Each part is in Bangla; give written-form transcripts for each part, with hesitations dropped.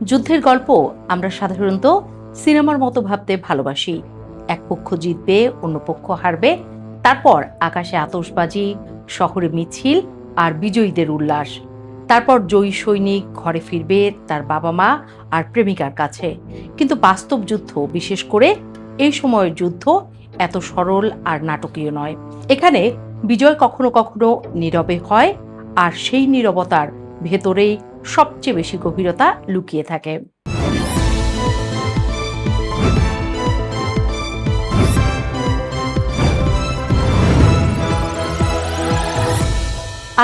যুদ্ধের গল্প আমরা সাধারণত সিনেমার মতো ভাবতে ভালোবাসি। এক পক্ষ জিতবে, অন্য পক্ষ হারবে, তারপর আকাশে আতশবাজি, শহরে মিছিল আর বিজয়ীদের উল্লাস। তারপর জয়ী সৈনিক ঘরে ফিরবে তার বাবা মা আর প্রেমিকার কাছে। কিন্তু বাস্তব যুদ্ধ, বিশেষ করে এই সময়ের যুদ্ধ, এত সরল আর নাটকীয় নয়। এখানে বিজয় কখনো কখনো নীরবে হয়, আর সেই নীরবতার ভেতরেই সবচেয়ে বেশি গভীরতা লুকিয়ে থাকে।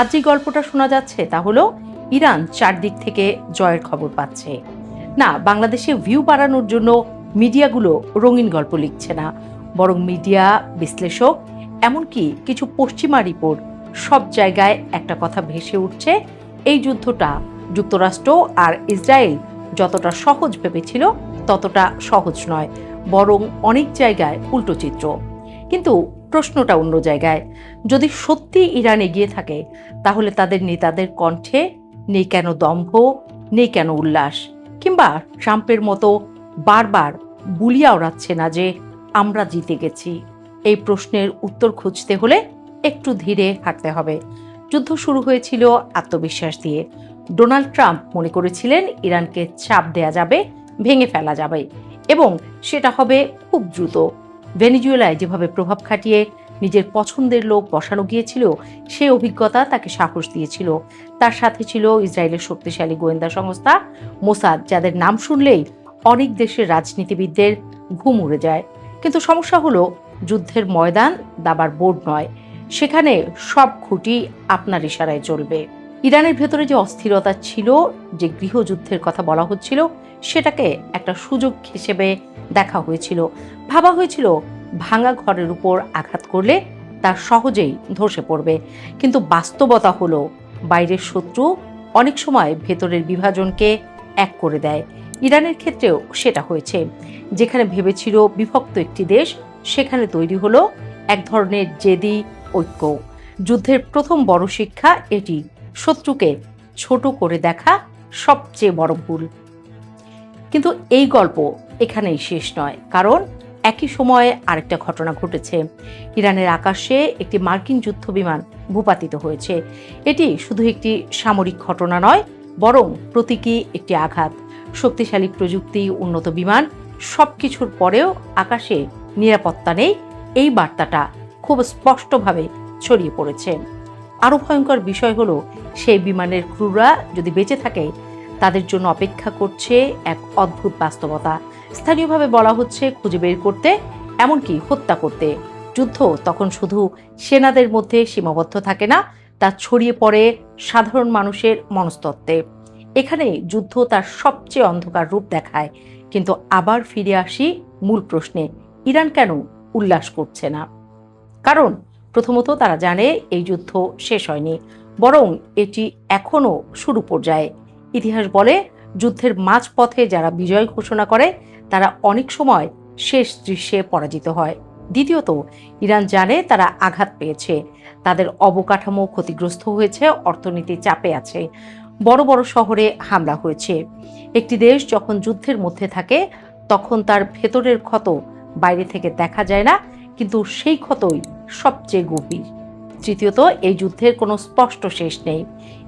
আজ যে গল্পটা শোনা যাচ্ছে তা হলো ইরান চারদিক থেকে জয়ের খবর পাচ্ছে। না, বাংলাদেশে ভিউ বাড়ানোর জন্য মিডিয়াগুলো রঙিন গল্প লিখছে না, বরং মিডিয়া, বিশ্লেষক, এমনকি কিছু পশ্চিমা রিপোর্ট, সব জায়গায় একটা কথা ভেসে উঠছে: এই যুদ্ধটা যুক্তরাষ্ট্র আর ইসরায়েল যতটা সহজ ভেবেছিল ততটা সহজ নয়, বরং অনেক জায়গায় উল্টো চিত্র। কিন্তু প্রশ্নটা অন্য জায়গায়। যদি সত্যি ইরান এগিয়ে থাকে, তাহলে তাদের নেতাদের কণ্ঠে নেই কেন দম্ভ, নেই কেন উল্লাস, কিংবা ট্রাম্পের মতো বারবার বুলিয়া ওড়াচ্ছে না যে আমরা জিতে গেছি? এই প্রশ্নের উত্তর খুঁজতে হলে একটু ধীরে হাঁটতে হবে। যুদ্ধ শুরু হয়েছিল আত্মবিশ্বাস দিয়ে। ডোনাল্ড ট্রাম্প মনে করেছিলেন ইরানকে চাপ দেয়া যাবে, ভেঙে ফেলা যাবে, এবং সেটা হবে খুব দ্রুত। ভেনেজুয়েলায় যেভাবে প্রভাব খাটিয়ে নিজের পছন্দের লোক বসানো গিয়েছিল, সেই অভিজ্ঞতা তাকে সাহস দিয়েছিল। তার সাথে ছিল ইসরায়েলের শক্তিশালী গোয়েন্দা সংস্থা মোসাদ, যাদের নাম শুনলেই অনেক দেশের রাজনীতিবিদদের ঘুম উড়ে যায়। কিন্তু সমস্যা হলো, যুদ্ধের ময়দান দাবার বোর্ড নয়। সেখানে সব খুঁটি আপনার ইশারায় চলবে। ইরানের ভেতরে যে অস্থিরতা ছিল, যে গৃহযুদ্ধের কথা বলা হচ্ছিল, সেটাকে একটা সুযোগ হিসেবে দেখা হয়েছিল। ভাবা হয়েছিল ভাঙা ঘরের উপর আঘাত করলে তার সহজেই ধসে পড়বে। কিন্তু বাস্তবতা হলো, বাইরের শত্রু অনেক সময় ভেতরের বিভাজনকে এক করে দেয়। ইরানের ক্ষেত্রেও সেটা হয়েছে। যেখানে ভেবেছিল বিভক্ত একটি দেশ, সেখানে তৈরি হলো এক ধরনের জেদি ঐক্য। যুদ্ধের প্রথম বড় শিক্ষা এটি: শত্রুকে ছোট করে দেখা সবচেয়ে বড় ভুল। কিন্তু এই গল্প এখানেই শেষ নয়, কারণ একই সময়ে আরেকটা ঘটনা ঘটেছে। ইরানের আকাশে একটি মার্কিন যুদ্ধ বিমান ভূপাতিত হয়েছে। এটি শুধু একটি সামরিক ঘটনা নয়, বরং প্রতীকী একটি আঘাত। শক্তিশালী প্রযুক্তি, উন্নত বিমান, সবকিছুর পরেও আকাশে নিরাপত্তা নেই, এই বার্তাটা খুব স্পষ্টভাবে ছড়িয়ে পড়েছে। আরও ভয়ঙ্কর বিষয় হলো, সেই বিমানের ক্রুরা যদি বেঁচে থাকে, তাদের জন্য অপেক্ষা করছে এক অদ্ভুত বাস্তবতা। স্থানীয়ভাবে বলা হচ্ছে খুঁজে বের করতে, এমনকি হত্যা করতে। যুদ্ধ তখন শুধু সেনাদের মধ্যে সীমাবদ্ধ থাকে না, তা ছড়িয়ে পড়ে সাধারণ মানুষের মনস্তত্ত্বে। এখানে যুদ্ধ তার সবচেয়ে অন্ধকার রূপ দেখায়। কিন্তু আবার ফিরে আসি মূল প্রশ্নে: ইরান কেন উল্লাস করছে না? কারণ প্রথমত, তারা জানে এই যুদ্ধ শেষ হয়নি, বরং এটি এখনো শুরু পর্যায়ে। ইতিহাস বলে, যুদ্ধের মাঝপথে যারা বিজয় ঘোষণা করে তারা অনেক সময় শেষ দৃশ্যে পরাজিত হয়। দ্বিতীয়ত, ইরান জানে তারা আঘাত পেয়েছে, তাদের অবকাঠামো ক্ষতিগ্রস্ত হয়েছে, অর্থনীতি চাপে আছে, বড় বড় শহরে হামলা হয়েছে। একটি দেশ যখন যুদ্ধের মধ্যে থাকে, তখন তার ভেতরের ক্ষত বাইরে থেকে দেখা যায় না, কিন্তু সেই ক্ষতই সবচেয়ে গভীর। তৃতীয়ত, এই যুদ্ধের কোনো স্পষ্ট শেষ নেই।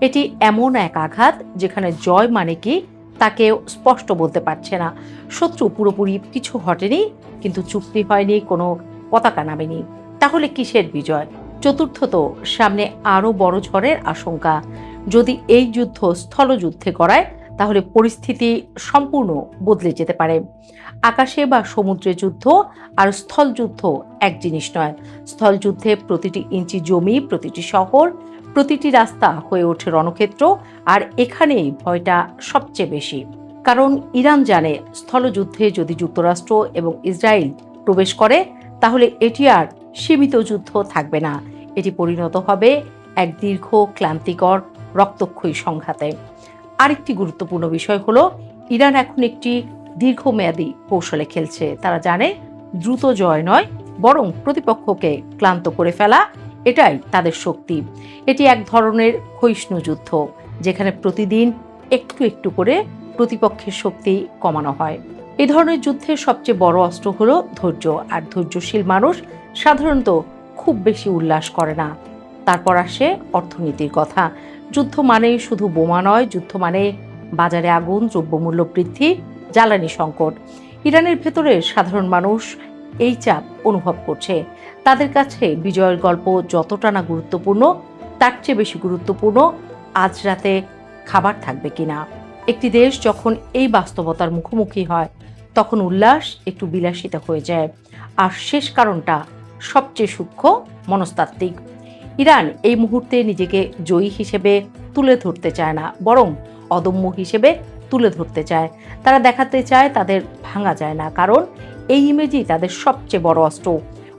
এটি এমন এক আঘাত যেখানে জয় মানে কি তাকে স্পষ্ট বলতে পারছে না। শত্রু পুরোপুরি পিছু হটেনি, কিন্তু চুক্তি হয়নি, কোনো পতাকা নামেনি। তাহলে কিসের বিজয়? চতুর্থত, সামনে আরও বড় ঝড়ের আশঙ্কা। যদি এই যুদ্ধ স্থলযুদ্ধে করায়, তাহলে পরিস্থিতি সম্পূর্ণ বদলে যেতে পারে। আকাশে বা সমুদ্রে যুদ্ধ আর স্থলযুদ্ধ এক জিনিস নয়। স্থলযুদ্ধে প্রতিটি ইঞ্চি জমি, প্রতিটি শহর, প্রতিটি রাস্তা হয়ে ওঠে রণক্ষেত্র, আর এখানেই ভয়টা সবচেয়ে বেশি। কারণ ইরান জানে, স্থলযুদ্ধে যদি যুক্তরাষ্ট্র এবং ইসরায়েল প্রবেশ করে, তাহলে এটি আর সীমিত যুদ্ধ থাকবে না, এটি পরিণত হবে এক দীর্ঘ, ক্লান্তিকর, রক্তক্ষয়ী সংঘাতে। আরেকটি গুরুত্বপূর্ণ বিষয় হলো, ইরান এখন একটি দীর্ঘমেয়াদী কৌশলে খেলছে। তারা জানে দ্রুত জয় নয়, বরং প্রতিপক্ষকে ক্লান্ত করে ফেলা, এটাই তাদের শক্তি। এটি এক ধরনের ক্ষয়িষ্ণু যুদ্ধ, যেখানে প্রতিদিন একটু একটু করে প্রতিপক্ষের শক্তি কমানো হয়। এই ধরনের যুদ্ধের সবচেয়ে বড় অস্ত্র হলো ধৈর্য, আর ধৈর্যশীল মানুষ সাধারণত খুব বেশি উল্লাস করে না। তারপর আসে অর্থনীতির কথা। যুদ্ধ মানে শুধু বোমা নয়, যুদ্ধ মানে বাজারে আগুন, দ্রব্যমূল্য বৃদ্ধি, জ্বালানি সংকট। ইরানের ভেতরে সাধারণ মানুষ এই চাপ অনুভব করছে। তাদের কাছে বিজয়ের গল্প যতটা না গুরুত্বপূর্ণ, তার চেয়ে বেশি গুরুত্বপূর্ণ আজ রাতে খাবার থাকবে কিনা। একটি দেশ যখন এই বাস্তবতার মুখোমুখি হয়, তখন উল্লাস একটু বিলাসিতা হয়ে যায়। আর শেষ কারণটা সবচেয়ে সূক্ষ্ম, মনস্তাত্ত্বিক। ইরান এই মুহূর্তে নিজেকে জয়ী হিসেবে তুলে ধরতে চায় না, বরং অদম্য হিসেবে তুলে ধরতে চায়। তারা দেখাতে চায় তাদের ভাঙা যায় না, কারণ এই ইমেজই তাদের সবচেয়ে বড় অস্ত্র।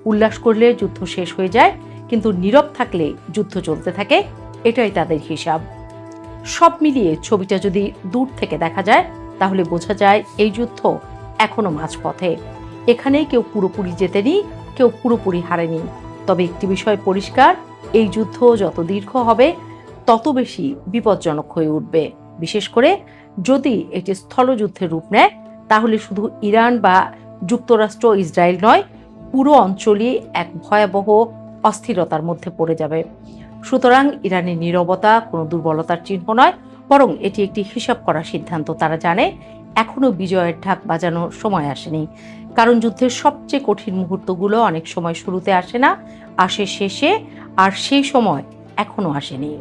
উল্লাস করলে যুদ্ধ শেষ হয়ে যায়, কিন্তু নীরব থাকলে যুদ্ধ চলতে থাকে, এটাই তাদের হিসাব। সব মিলিয়ে ছবিটা যদি দূর থেকে দেখা যায়, তাহলে বোঝা যায় এই যুদ্ধ এখনো মাঝপথে। এখানে কেউ পুরোপুরি জেতেনি, কেউ পুরোপুরি হারেনি। তবে একটি বিষয় পরিষ্কার, এই যুদ্ধ যত দীর্ঘ হবে, তত বেশি বিপজ্জনক হয়ে উঠবে। বিশেষ করে যদি এটি স্থলযুদ্ধের রূপ নেয়, তাহলে শুধু ইরান বা যুক্তরাষ্ট্র, ইসরায়েল নয়, পুরো অঞ্চলই এক ভয়াবহ অস্থিরতার মধ্যে পড়ে যাবে। সুতরাং ইরানের নীরবতা কোনো দুর্বলতার চিহ্ন নয়, বরং এটি একটি হিসাব করা সিদ্ধান্ত। তারা জানে এখনো বিজয়ের ঢাক বাজানোর সময় আসেনি, কারণ যুদ্ধের সবচেয়ে কঠিন মুহূর্তগুলো অনেক সময় শুরুতে আসে না, আসে শেষে, আর সেই সময় এখনো আসেনি।